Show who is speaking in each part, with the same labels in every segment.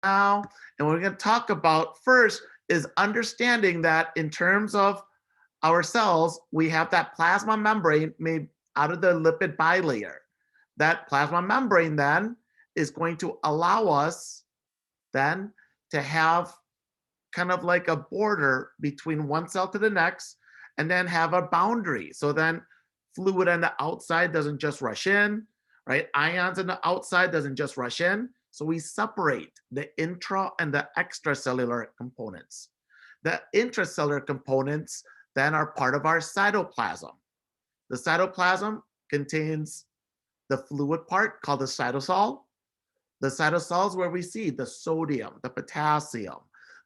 Speaker 1: now. And what we're going to talk about first is understanding that in terms of our cells, we have that plasma membrane made out of the lipid bilayer. That plasma membrane then is going to allow us then to have kind of like a border between one cell to the next, and then have a boundary. So then fluid on the outside doesn't just rush in, right? Ions on the outside doesn't just rush in. So we separate the intra and the extracellular components. The intracellular components then are part of our cytoplasm. The cytoplasm contains the fluid part called the cytosol. The cytosol is where we see the sodium, the potassium,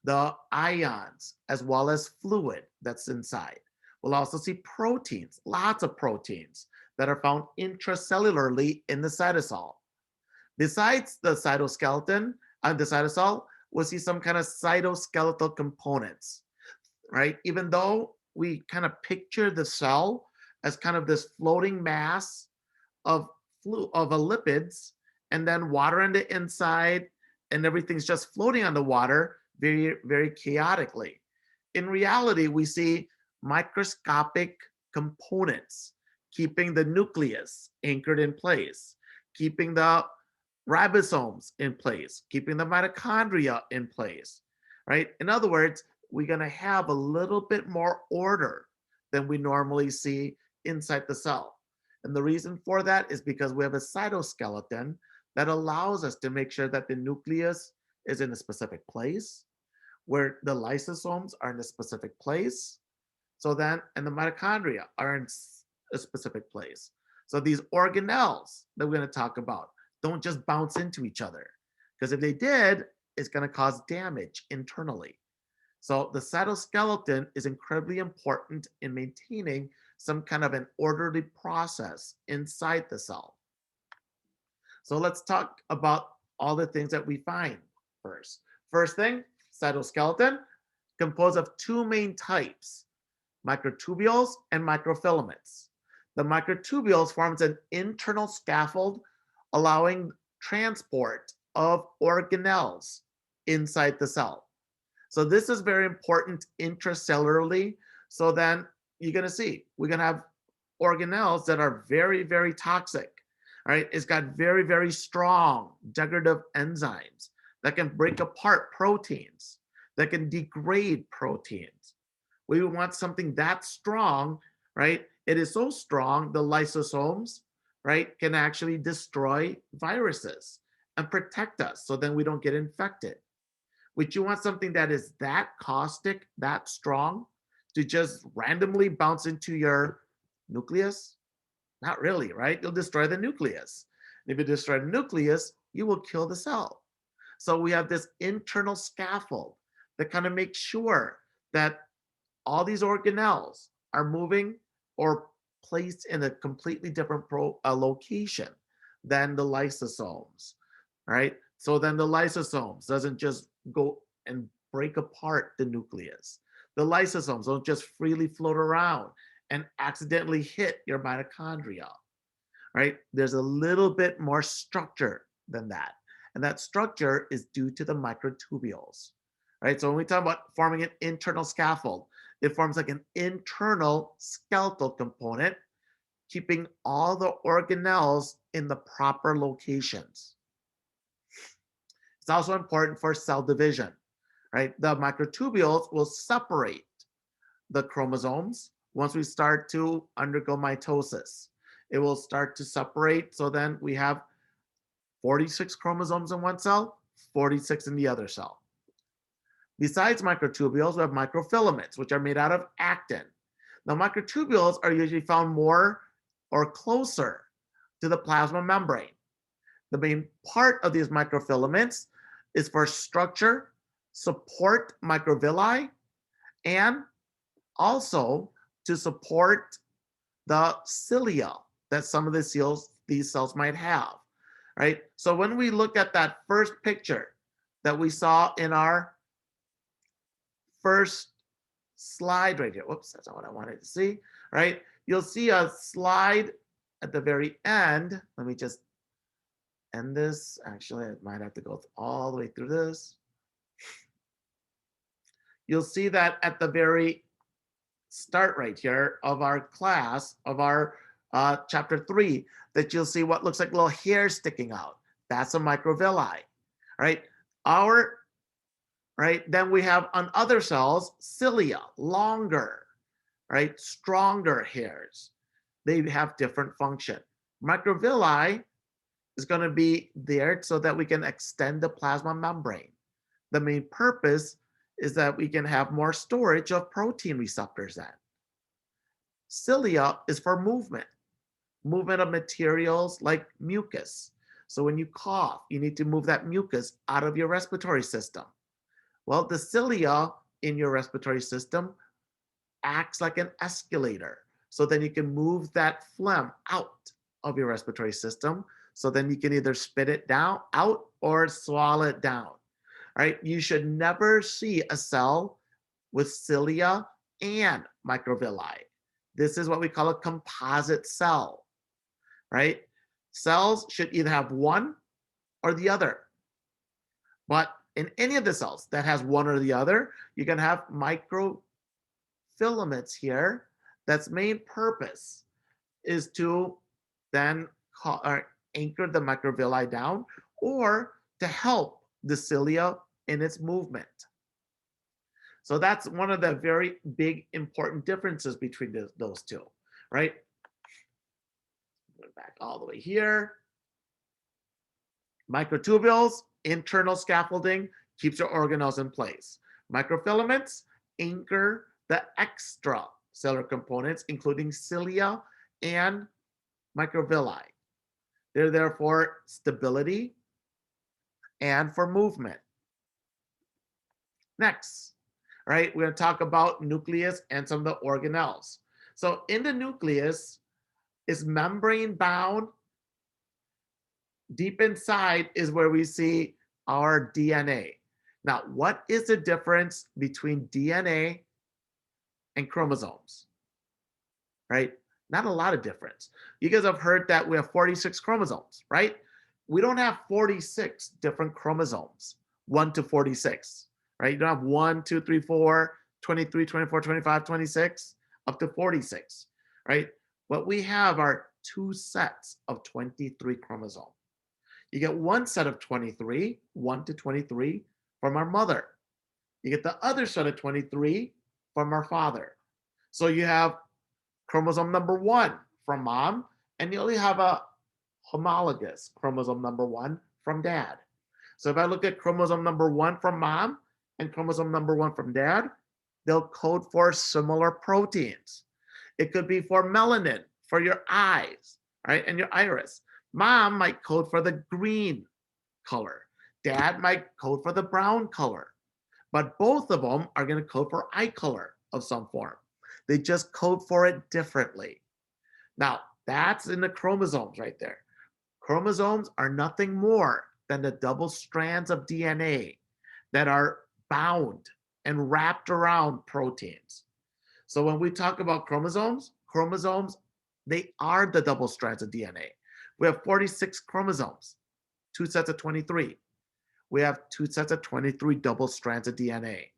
Speaker 1: the ions, as well as fluid that's inside. We'll also see proteins, lots of proteins that are found intracellularly in the cytosol. Besides the cytoskeleton and the cytosol, we'll see some kind of cytoskeletal components, right? Even though we kind of picture the cell as kind of this floating mass of lipids, and then water on the inside, and everything's just floating on the water very, very chaotically. In reality, we see microscopic components keeping the nucleus anchored in place, keeping the ribosomes in place, keeping the mitochondria in place, right? In other words, we're going to have a little bit more order than we normally see inside the cell. And the reason for that is because we have a cytoskeleton that allows us to make sure that the nucleus is in a specific place, where the lysosomes are in a specific place. So then, and the mitochondria are in a specific place. So these organelles that we're going to talk about don't just bounce into each other, because if they did, it's going to cause damage internally. So the cytoskeleton is incredibly important in maintaining some kind of an orderly process inside the cell. So let's talk about all the things that we find first. First thing, cytoskeleton, composed of two main types, microtubules and microfilaments. The microtubules forms an internal scaffold allowing transport of organelles inside the cell. So this is very important intracellularly. So then you're going to see, we're going to have organelles that are very, very toxic. All right, it's got very, very strong degradative enzymes that can break apart proteins, that can degrade proteins. We want something that strong, right? It is so strong, the lysosomes, right, can actually destroy viruses and protect us so then we don't get infected. Would you want something that is that caustic, that strong, to just randomly bounce into your nucleus? Not really, right? You'll destroy the nucleus. And if you destroy the nucleus, you will kill the cell. So we have this internal scaffold that kind of makes sure that all these organelles are moving or placed in a completely different location than the lysosomes, right? So then the lysosomes doesn't just go and break apart the nucleus. The lysosomes don't just freely float around and accidentally hit your mitochondria, right? There's a little bit more structure than that. And that structure is due to the microtubules, right? So when we talk about forming an internal scaffold, it forms like an internal skeletal component, keeping all the organelles in the proper locations. It's also important for cell division, right? The microtubules will separate the chromosomes once we start to undergo mitosis. It will start to separate, so then we have 46 chromosomes in one cell, 46 in the other cell. Besides microtubules, we have microfilaments, which are made out of actin. Now, microtubules are usually found more or closer to the plasma membrane. The main part of these microfilaments is for structure, support microvilli, and also to support the cilia that some of these cells might have, right? So when we look at that first picture that we saw in our first slide right here, whoops, that's not what I wanted to see, right? You'll see a slide at the very end. Let me just end this. Actually, I might have to go all the way through this. You'll see that at the very start right here of our class, of our chapter 3, that you'll see what looks like little hair sticking out. That's a microvilli, right? Then we have on other cells, cilia, longer, right? Stronger hairs. They have different function. Microvilli is going to be there so that we can extend the plasma membrane. The main purpose is that we can have more storage of protein receptors then. Cilia is for movement of materials like mucus. So when you cough, you need to move that mucus out of your respiratory system. Well, the cilia in your respiratory system acts like an escalator. So then you can move that phlegm out of your respiratory system. So then you can either spit it down out or swallow it down. All right. You should never see a cell with cilia and microvilli. This is what we call a composite cell, right? Cells should either have one or the other. But in any of the cells that has one or the other, you can have microfilaments here. That's main purpose is to then anchor the microvilli down or to help the cilia in its movement. So that's one of the very big important differences between those two, right? Going back all the way here. Microtubules, internal scaffolding, keeps your organelles in place. Microfilaments anchor the extracellular components, including cilia and microvilli. They're there for stability and for movement. Next, right, we're going to talk about nucleus and some of the organelles. So in the nucleus is membrane bound. Deep inside is where we see our DNA. Now, what is the difference between DNA and chromosomes? Right? Not a lot of difference. You guys have heard that we have 46 chromosomes, right? We don't have 46 different chromosomes, 1 to 46, right? You don't have 1, 2, 3, 4, 23, 24, 25, 26, up to 46, right? What we have are 2 sets of 23 chromosomes. You get one set of 23, 1 to 23, from our mother. You get the other set of 23 from our father. So you have chromosome number 1 from mom, and you only have a homologous chromosome number 1 from dad. So if I look at chromosome number 1 from mom and chromosome number 1 from dad, they'll code for similar proteins. It could be for melanin, for your eyes, right, and your iris. Mom might code for the green color. Dad might code for the brown color. But both of them are going to code for eye color of some form. They just code for it differently. Now, that's in the chromosomes right there. Chromosomes are nothing more than the double strands of DNA that are bound and wrapped around proteins. So when we talk about chromosomes, they are the double strands of DNA. We have 46 chromosomes, 2 sets of 23. We have 2 sets of 23 double strands of DNA.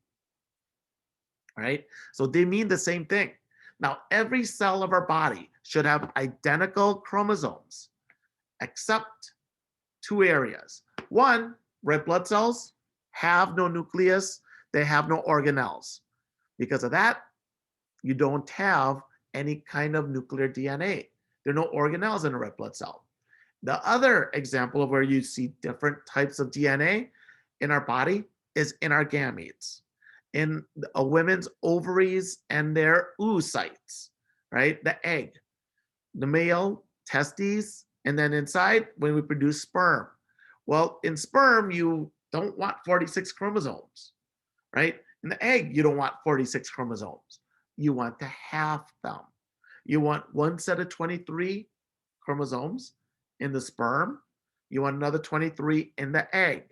Speaker 1: Right? So they mean the same thing. Now, every cell of our body should have identical chromosomes, except 2 areas. One, red blood cells have no nucleus, they have no organelles. Because of that, you don't have any kind of nuclear DNA. There are no organelles in a red blood cell. The other example of where you see different types of DNA in our body is in our gametes, in a woman's ovaries and their oocytes, right? The egg, the male testes, and then inside when we produce sperm. Well, in sperm, you don't want 46 chromosomes, right? In the egg, you don't want 46 chromosomes. You want to have them. You want one set of 23 chromosomes in the sperm. You want another 23 in the egg.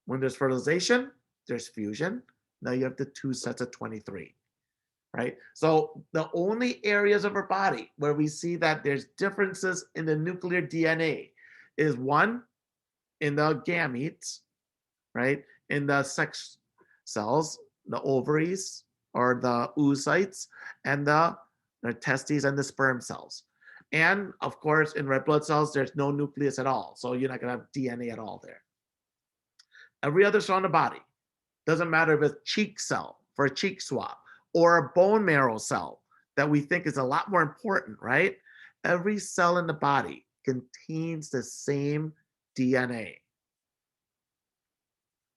Speaker 1: When there's fertilization, there's fusion. Now you have the 2 sets of 23, right? So the only areas of our body where we see that there's differences in the nuclear DNA, is one in the gametes, right? In the sex cells, the ovaries or the oocytes, and the testes and the sperm cells. And of course, in red blood cells, there's no nucleus at all. So you're not going to have DNA at all there. Every other cell in the body, doesn't matter if it's cheek cell for a cheek swab or a bone marrow cell that we think is a lot more important, right? Every cell in the body contains the same DNA.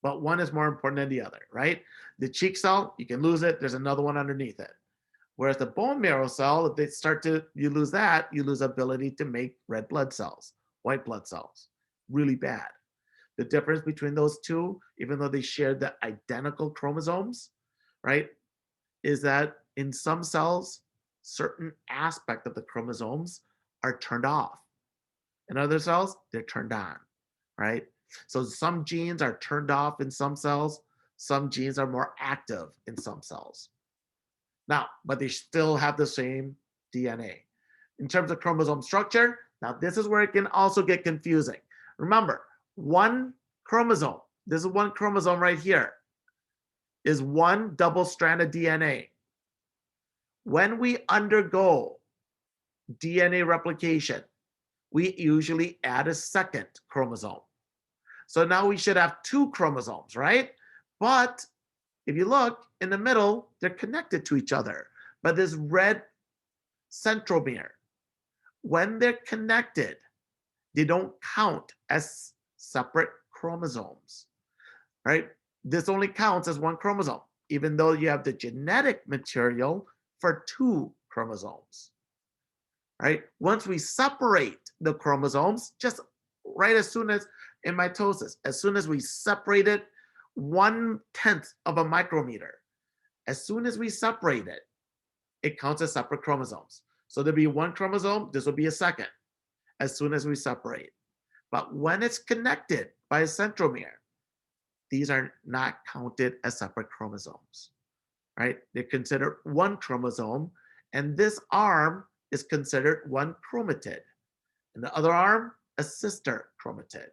Speaker 1: But one is more important than the other, right? The cheek cell, you can lose it. There's another one underneath it. Whereas the bone marrow cell, if they start to, you lose that, you lose ability to make red blood cells, white blood cells. Really bad. The difference between those two, even though they share the identical chromosomes, right, is that in some cells, certain aspect of the chromosomes are turned off. In other cells, they're turned on, right? So some genes are turned off in some cells, some genes are more active in some cells. Now, but they still have the same DNA. In terms of chromosome structure, now this is where it can also get confusing. Remember, one chromosome, this is one chromosome right here, is one double-stranded DNA. When we undergo DNA replication, we usually add a second chromosome. So now we should have two chromosomes, right? But if you look in the middle, they're connected to each other by this red centromere. When they're connected, they don't count as separate chromosomes, right? This only counts as one chromosome, even though you have the genetic material for two chromosomes, right? Once we separate the chromosomes, just right as soon as in mitosis, as soon as we separate it 1/10 of a micrometer, as soon as we separate it, it counts as separate chromosomes. So there'll be one chromosome, this will be a second, as soon as we separate. But when it's connected by a centromere, these are not counted as separate chromosomes, right? They're considered one chromosome, and this arm is considered one chromatid, and the other arm, a sister chromatid.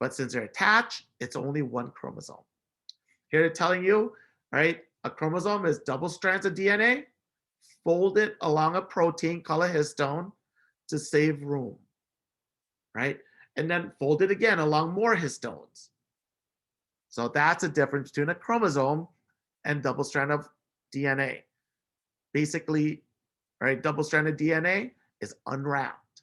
Speaker 1: But since they're attached, it's only one chromosome. Here they're telling you, right, a chromosome is double strands of DNA folded along a protein called a histone to save room, right? And then folded again along more histones. So that's a difference between a chromosome and double strand of DNA. Basically, right, double stranded DNA is unwrapped.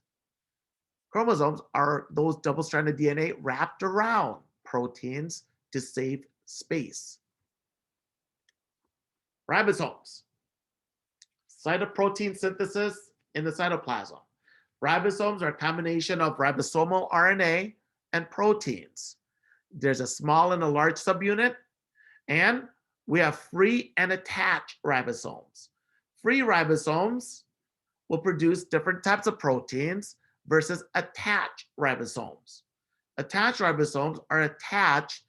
Speaker 1: Chromosomes are those double-stranded DNA wrapped around proteins to save space. Ribosomes. Cytoprotein synthesis in the cytoplasm. Ribosomes are a combination of ribosomal RNA and proteins. There's a small and a large subunit, and we have free and attached ribosomes. Free ribosomes will produce different types of proteins versus attached ribosomes. Attached ribosomes are attached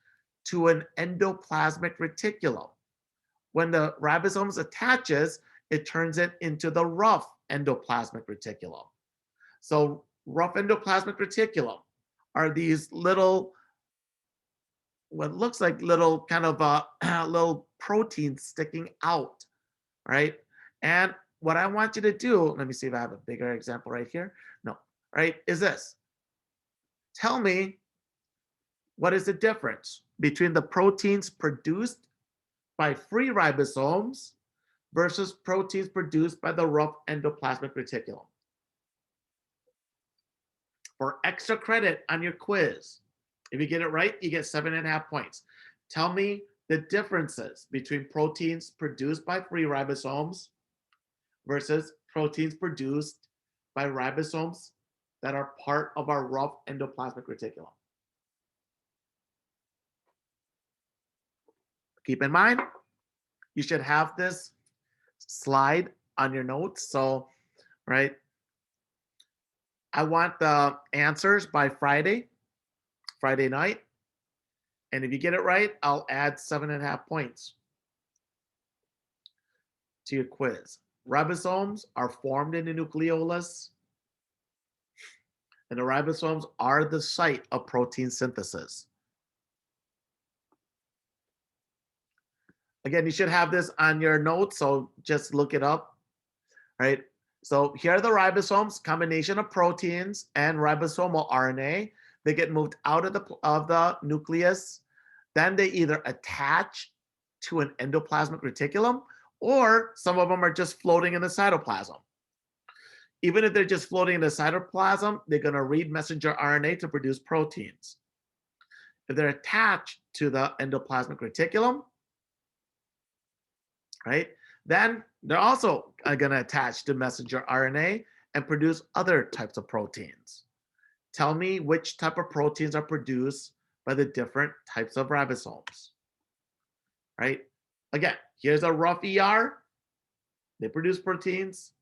Speaker 1: to an endoplasmic reticulum. When the ribosomes attaches, it turns it into the rough endoplasmic reticulum. So rough endoplasmic reticulum are these little, what looks like little kind of little proteins sticking out, right? And what I want you to do, let me see if I have a bigger example right here. No, right, is this. Tell me what is the difference between the proteins produced by free ribosomes versus proteins produced by the rough endoplasmic reticulum. For extra credit on your quiz, if you get it right, you get 7.5 points. Tell me the differences between proteins produced by free ribosomes versus proteins produced by ribosomes that are part of our rough endoplasmic reticulum. Keep in mind, you should have this slide on your notes. So, right, I want the answers by Friday night. And if you get it right, I'll add 7.5 points to your quiz. Ribosomes are formed in the nucleolus. And the ribosomes are the site of protein synthesis. Again, you should have this on your notes, so just look it up, right? So here are the ribosomes, combination of proteins and ribosomal RNA. They get moved out of the nucleus. Then they either attach to an endoplasmic reticulum, or some of them are just floating in the cytoplasm. Even if they're just floating in the cytoplasm, they're going to read messenger RNA to produce proteins. If they're attached to the endoplasmic reticulum, right, then they're also going to attach to messenger RNA and produce other types of proteins. Tell me which type of proteins are produced by the different types of ribosomes, right? Again, here's a rough ER. They produce proteins.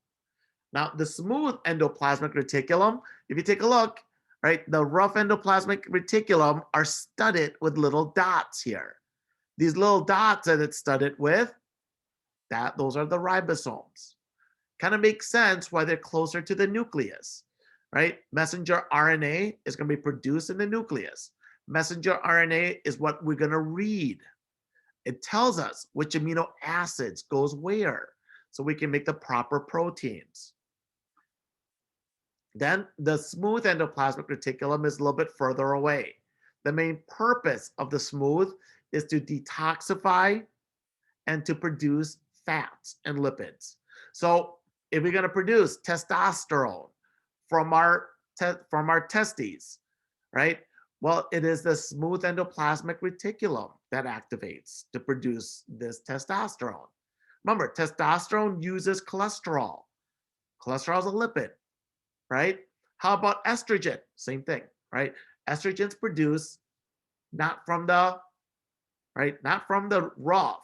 Speaker 1: Now, the smooth endoplasmic reticulum, if you take a look, right, the rough endoplasmic reticulum are studded with little dots here. These little dots that it's studded with, those are the ribosomes. Kind of makes sense why they're closer to the nucleus, right? Messenger RNA is going to be produced in the nucleus. Messenger RNA is what we're going to read. It tells us which amino acids goes where, so we can make the proper proteins. Then the smooth endoplasmic reticulum is a little bit further away. The main purpose of the smooth is to detoxify and to produce fats and lipids. So if we're going to produce testosterone from our testes, right? Well, it is the smooth endoplasmic reticulum that activates to produce this testosterone. Remember, testosterone uses cholesterol. Cholesterol is a lipid, right? How about estrogen? Same thing, right? Estrogen's produced not from the raw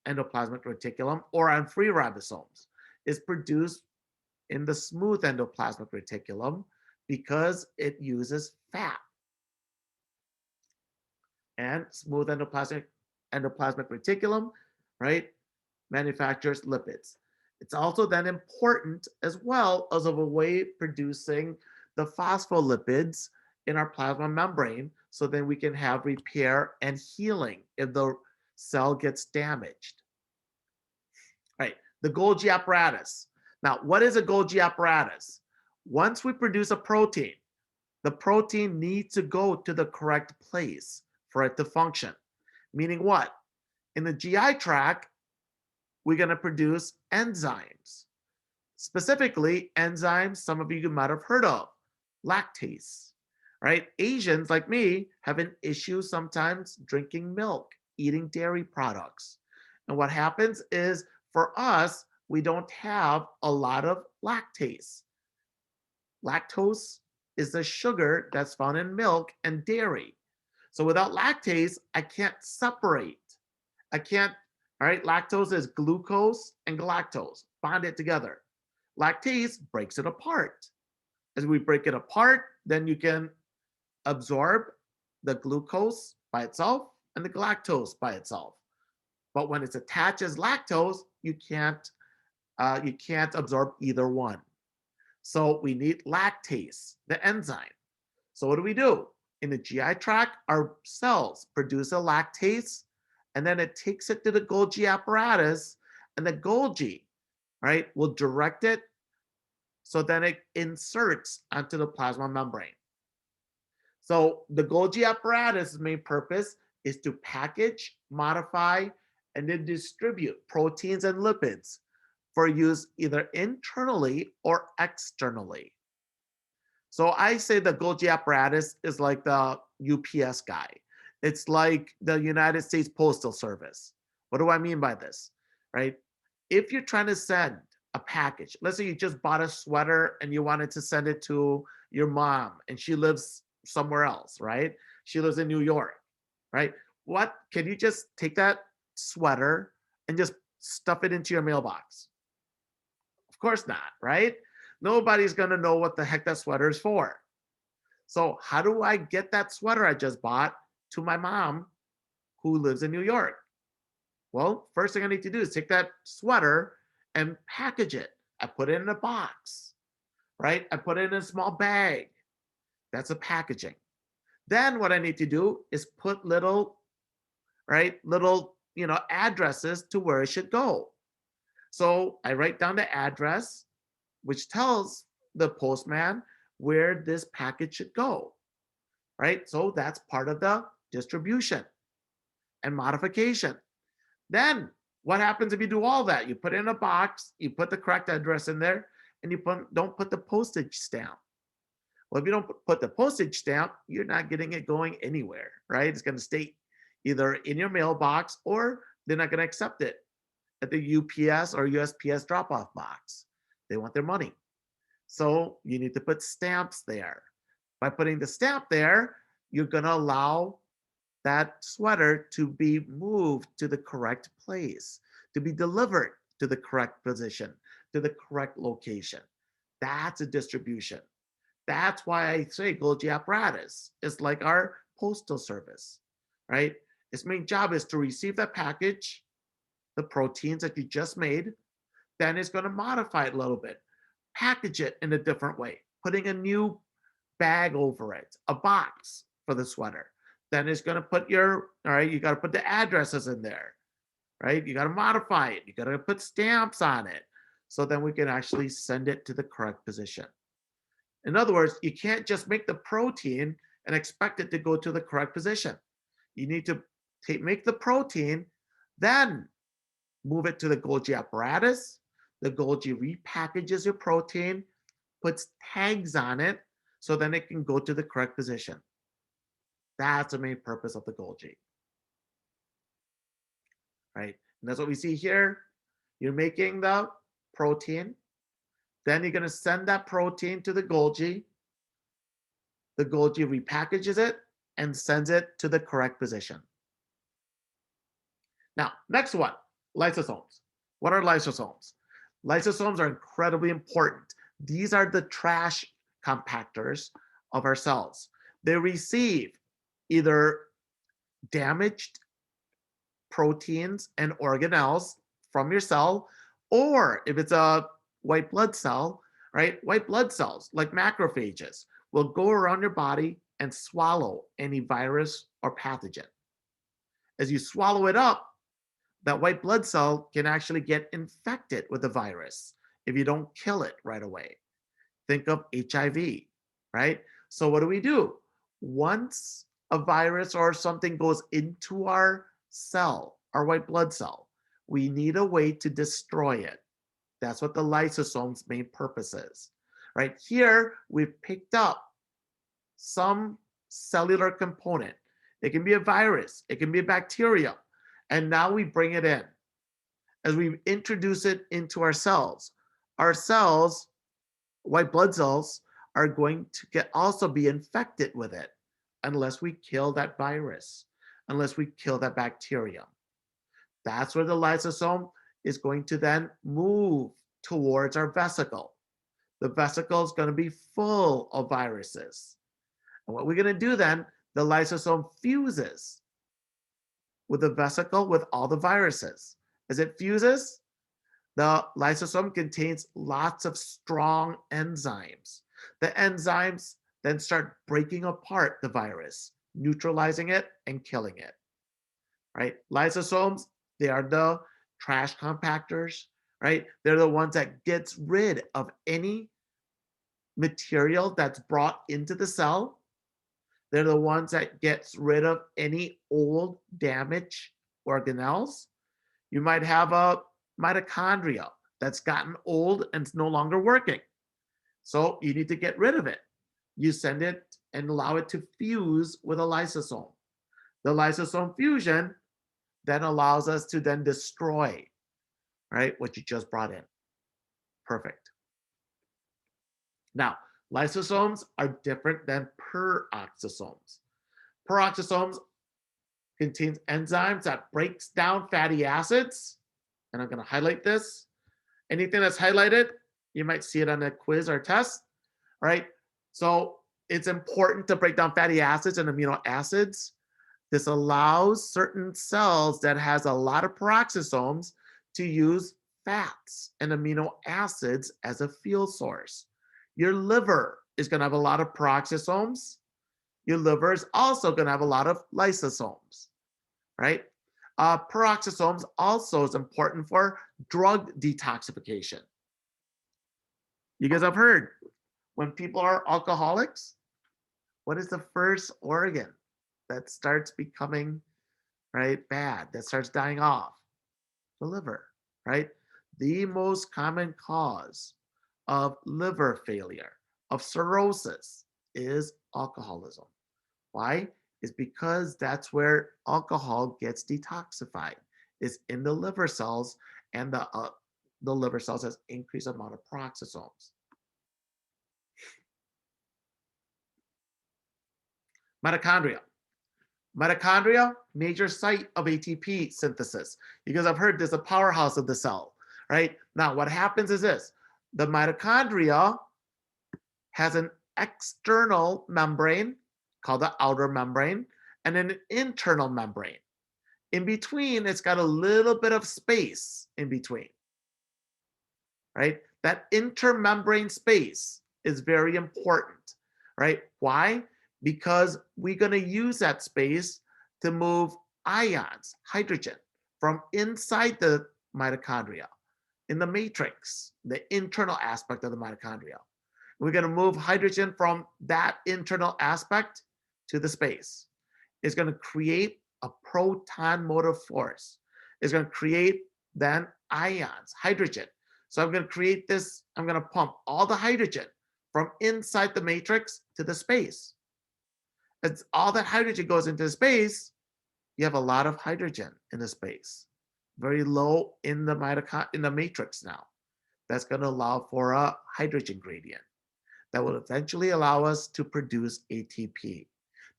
Speaker 1: endoplasmic reticulum or on free ribosomes. Is produced in the smooth endoplasmic reticulum because it uses fat. And smooth endoplasmic reticulum, right, manufactures lipids. It's also then important as well as of a way producing the phospholipids in our plasma membrane, so then we can have repair and healing if the cell gets damaged. Right, the Golgi apparatus. Now, what is a Golgi apparatus? Once we produce a protein, the protein needs to go to the correct place for it to function. Meaning what? In the GI tract, we're going to produce enzymes. Specifically, enzymes some of you might have heard of, lactase, right? Asians like me have an issue sometimes drinking milk, eating dairy products. And what happens is, for us, we don't have a lot of lactase. Lactose is the sugar that's found in milk and dairy. So without lactase, I can't separate. I can't, all right, lactose is glucose and galactose, bond it together. Lactase breaks it apart. As we break it apart, then you can absorb the glucose by itself and the galactose by itself. But when it's attached as lactose, you can't absorb either one. So we need lactase, the enzyme. So what do? In the GI tract, our cells produce a lactase, and then it takes it to the Golgi apparatus, and the Golgi, right, will direct it so then it inserts onto the plasma membrane. So the Golgi apparatus' main purpose is to package, modify, and then distribute proteins and lipids for use either internally or externally. So I say the Golgi apparatus is like the UPS guy. It's like the United States Postal Service. What do I mean by this, right? If you're trying to send a package, let's say you just bought a sweater and you wanted to send it to your mom and she lives somewhere else, right? She lives in New York, right? What, can you just take that sweater and just stuff it into your mailbox? Of course not, right? Nobody's going to know what the heck that sweater is for. So how do I get that sweater I just bought to my mom who lives in New York? Well, first thing I need to do is take that sweater and package it. I put it in a box, right? I put it in a small bag. That's the packaging. Then what I need to do is put little, right, little, addresses to where it should go. So I write down the address, which tells the postman where this package should go, right? So that's part of the distribution and modification. Then what happens if you do all that? You put it in a box, you put the correct address in there, and don't put the postage stamp. Well, if you don't put the postage stamp, you're not getting it going anywhere, right? It's going to stay either in your mailbox or they're not going to accept it at the UPS or USPS drop-off box. They want their money. So you need to put stamps there. By putting the stamp there, you're going to allow that sweater to be moved to the correct place, to be delivered to the correct position, to the correct location. That's a distribution. That's why I say Golgi Apparatus is like our postal service, right? Its main job is to receive that package, the proteins that you just made, then it's going to modify it a little bit, package it in a different way, putting a new bag over it, a box for the sweater. Then it's going to put all right, you got to put the addresses in there, right? You got to modify it. You got to put stamps on it. So then we can actually send it to the correct position. In other words, you can't just make the protein and expect it to go to the correct position. You need to make the protein, then move it to the Golgi apparatus. The Golgi repackages your protein, puts tags on it, so then it can go to the correct position. That's the main purpose of the Golgi, right? And that's what we see here. You're making the protein. Then you're going to send that protein to the Golgi. The Golgi repackages it and sends it to the correct position. Now, next one, lysosomes. What are lysosomes? Lysosomes are incredibly important. These are the trash compactors of our cells. They receive either damaged proteins and organelles from your cell, or if it's a white blood cell, right? White blood cells, like macrophages, will go around your body and swallow any virus or pathogen. As you swallow it up, that white blood cell can actually get infected with the virus if you don't kill it right away. Think of HIV, right? So what do? Once a virus or something goes into our cell, our white blood cell, we need a way to destroy it. That's what the lysosome's main purpose is. Right here, we've picked up some cellular component. It can be a virus, it can be a bacteria, and now we bring it in. As we introduce it into our cells, white blood cells, are going to also be infected with it unless we kill that virus, unless we kill that bacterium. That's where the lysosome is going to then move towards our vesicle. The vesicle is going to be full of viruses. And what we're going to do then, the lysosome fuses with the vesicle with all the viruses. As it fuses, the lysosome contains lots of strong enzymes. The enzymes then start breaking apart the virus, neutralizing it and killing it. Right? Lysosomes, they are the trash compactors, right? They're the ones that gets rid of any material that's brought into the cell. They're the ones that gets rid of any old damaged organelles. You might have a mitochondria that's gotten old and it's no longer working. So you need to get rid of it. You send it and allow it to fuse with a lysosome. The lysosome fusion then allows us to then destroy, right, what you just brought in. Perfect. Now, lysosomes are different than peroxisomes. Peroxisomes contains enzymes that breaks down fatty acids, and I'm going to highlight this. Anything that's highlighted, you might see it on a quiz or test, right? So it's important to break down fatty acids and amino acids. This allows certain cells that has a lot of peroxisomes to use fats and amino acids as a fuel source. Your liver is going to have a lot of peroxisomes. Your liver is also going to have a lot of lysosomes, right? Peroxisomes also is important for drug detoxification. You guys have heard when people are alcoholics, what is the first organ that starts becoming right bad, that starts dying off? The liver, right? The most common cause of liver failure, of cirrhosis, is alcoholism. Why? It's because that's where alcohol gets detoxified. It's in the liver cells, and the liver cells has increased amount of peroxisomes. Mitochondria. Mitochondria, major site of ATP synthesis. Because I've heard there's a powerhouse of the cell, right? Now, what happens is this. The mitochondria has an external membrane called the outer membrane, and an internal membrane. In between, it's got a little bit of space in between, right? That intermembrane space is very important, right? Why? Because we're going to use that space to move ions, hydrogen, from inside the mitochondria, in the matrix, the internal aspect of the mitochondria. We're going to move hydrogen from that internal aspect to the space. It's going to create a proton motive force. It's going to create then ions, hydrogen. So I'm going to create this, I'm going to pump all the hydrogen from inside the matrix to the space. As all that hydrogen goes into space, you have a lot of hydrogen in the space. Very low in the matrix now. That's going to allow for a hydrogen gradient that will eventually allow us to produce ATP.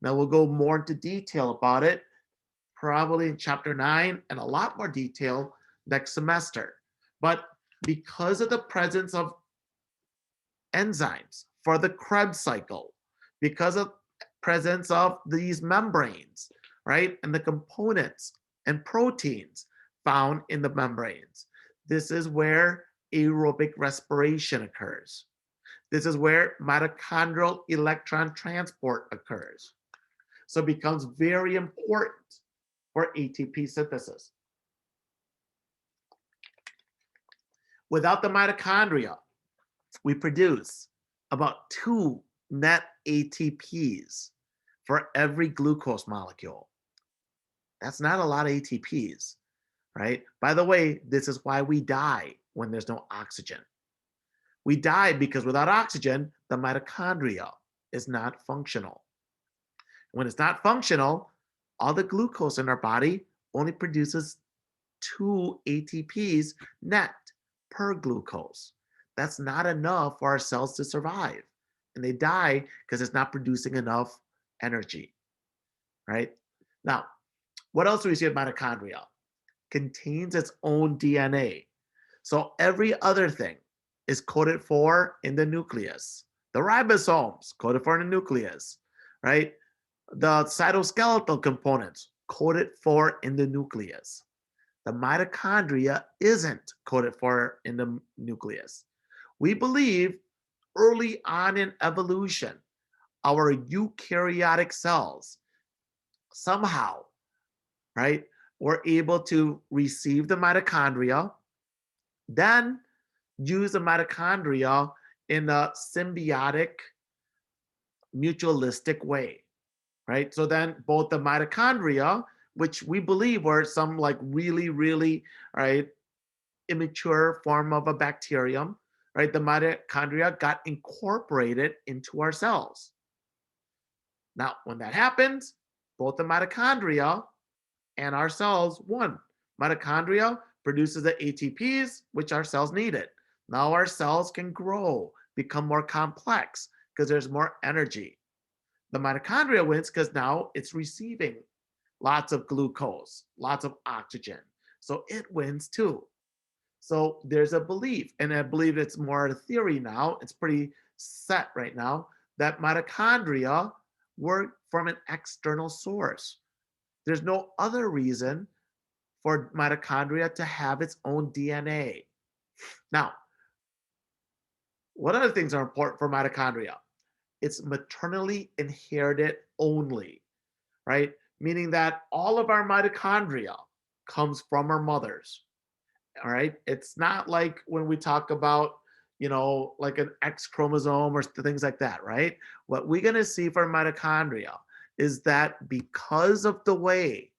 Speaker 1: Now we'll go more into detail about it, probably in chapter 9, and a lot more detail next semester. But because of the presence of enzymes for the Krebs cycle, because of presence of these membranes, right, and the components and proteins found in the membranes, this is where aerobic respiration occurs. This is where mitochondrial electron transport occurs. So it becomes very important for ATP synthesis. Without the mitochondria, we produce about 2 net ATPs for every glucose molecule. That's not a lot of ATPs, right? By the way, this is why we die when there's no oxygen. We die because without oxygen, the mitochondria is not functional. When it's not functional, all the glucose in our body only produces 2 ATPs net per glucose. That's not enough for our cells to survive. And they die because it's not producing enough energy, right? Now, what else do we see with mitochondria? Contains its own DNA. So every other thing is coded for in the nucleus. The ribosomes coded for in the nucleus, right? The cytoskeletal components coded for in the nucleus. The mitochondria isn't coded for in the nucleus. We believe early on in evolution, our eukaryotic cells somehow, right, were able to receive the mitochondria, then use the mitochondria in a symbiotic, mutualistic way, right? So then both the mitochondria, which we believe were some like really, right, immature form of a bacterium, right? The mitochondria got incorporated into our cells. Now, when that happens, both the mitochondria and our cells, one, mitochondria produces the ATPs, which our cells needed. Now our cells can grow, become more complex because there's more energy. The mitochondria wins because now it's receiving lots of glucose, lots of oxygen. So it wins too. So there's a belief, and I believe it's more a theory now, it's pretty set right now, that mitochondria work from an external source. There's no other reason for mitochondria to have its own DNA. Now, what other things are important for mitochondria? it's maternally inherited only, right? Meaning that all of our mitochondria comes from our mothers. All right. It's not like when we talk about, like an X chromosome or things like that, right? What we're going to see for mitochondria is that because of the way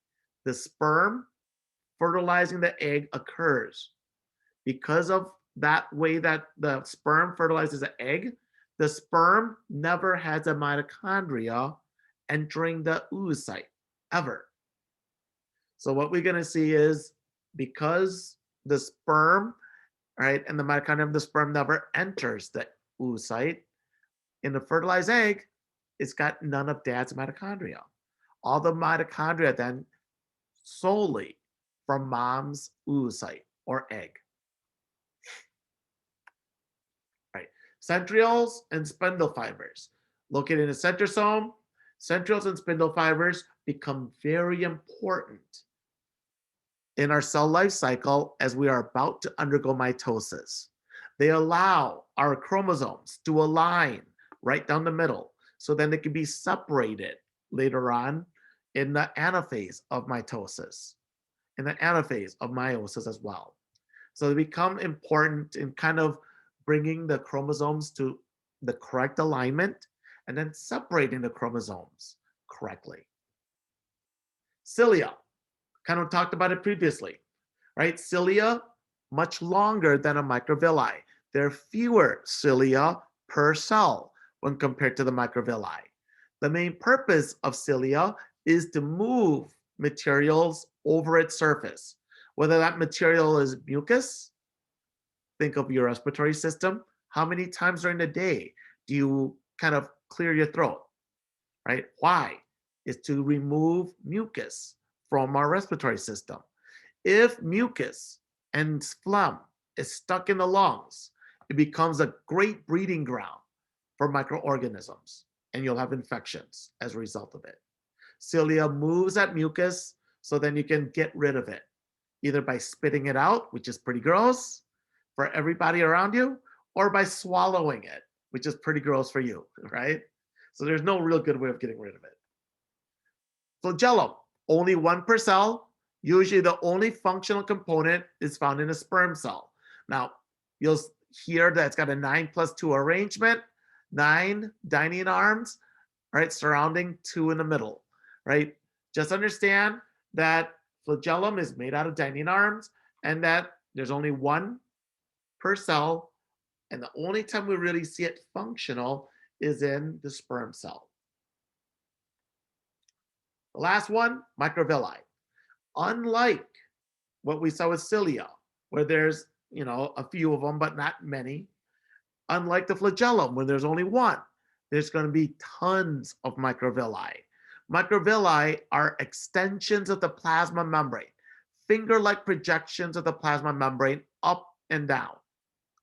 Speaker 1: the sperm fertilizing the egg occurs, because of that way that the sperm fertilizes the egg, the sperm never has a mitochondria entering the oocyte ever. So what we're going to see is because the sperm, right, and the mitochondria of the sperm never enters the oocyte, in the fertilized egg, it's got none of dad's mitochondria. All the mitochondria then solely from mom's oocyte or egg. Right. Centrioles and spindle fibers. Located in the centrosome, centrioles and spindle fibers become very important in our cell life cycle as we are about to undergo mitosis. They allow our chromosomes to align right down the middle so then they can be separated later on in the anaphase of mitosis, in the anaphase of meiosis as well. So they become important in kind of bringing the chromosomes to the correct alignment and then separating the chromosomes correctly. Cilia, kind of talked about it previously, right? Cilia, much longer than a microvilli. There are fewer cilia per cell when compared to the microvilli. The main purpose of cilia is to move materials over its surface, whether that material is mucus. Think of your respiratory system. How many times during the day do you kind of clear your throat, right? Why? It's to remove mucus from our respiratory system. If mucus and phlegm is stuck in the lungs, it becomes a great breeding ground for microorganisms, and you'll have infections as a result of it. Cilia moves that mucus so then you can get rid of it, either by spitting it out, which is pretty gross for everybody around you, or by swallowing it, which is pretty gross for you, right? So there's no real good way of getting rid of it. Flagellum, only one per cell. Usually the only functional component is found in a sperm cell. Now, you'll hear that it's got a 9+2 arrangement, 9 dynein arms, right, surrounding 2 in the middle, right? Just understand that flagellum is made out of dynein arms and that there's only one per cell, and the only time we really see it functional is in the sperm cell. The last one, microvilli. Unlike what we saw with cilia, where there's a few of them but not many, unlike the flagellum where there's only one, there's going to be tons of microvilli. Microvilli are extensions of the plasma membrane, finger-like projections of the plasma membrane up and down,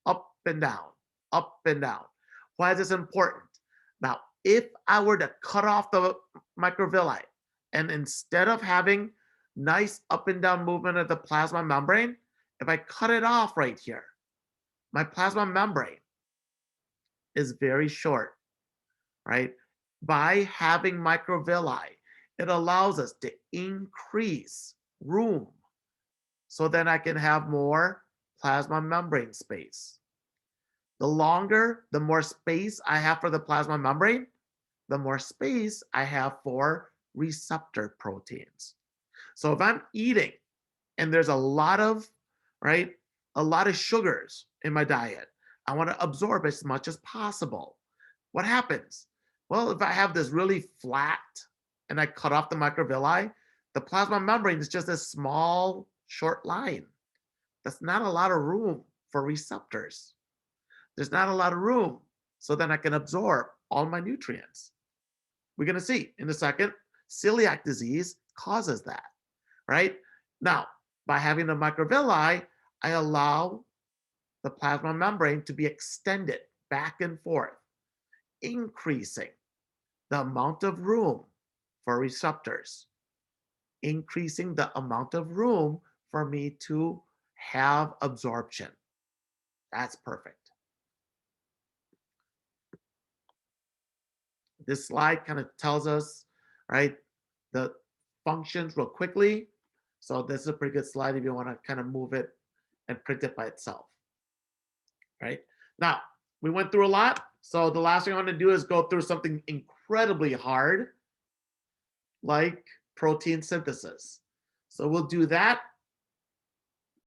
Speaker 1: up and down, up and down. Why is this important? Now, if I were to cut off the microvilli and instead of having nice up and down movement of the plasma membrane, if I cut it off right here, my plasma membrane is very short, right? By having microvilli, it allows us to increase room so then I can have more plasma membrane space. The longer, the more space I have for the plasma membrane, the more space I have for receptor proteins. So if I'm eating and there's a lot of, right, a lot of sugars in my diet, I want to absorb as much as possible. What happens? Well, if I have this really flat and I cut off the microvilli, the plasma membrane is just a small, short line. That's not a lot of room for receptors. There's not a lot of room so then I can absorb all my nutrients. We're going to see in a second, celiac disease causes that, right? Now, by having the microvilli, I allow the plasma membrane to be extended back and forth, increasing the amount of room for receptors, increasing the amount of room for me to have absorption. That's perfect. This slide kind of tells us, right, the functions real quickly. So this is a pretty good slide if you want to kind of move it and print it by itself, right? Now, we went through a lot. So the last thing I want to do is go through something incredibly hard, like protein synthesis. So we'll do that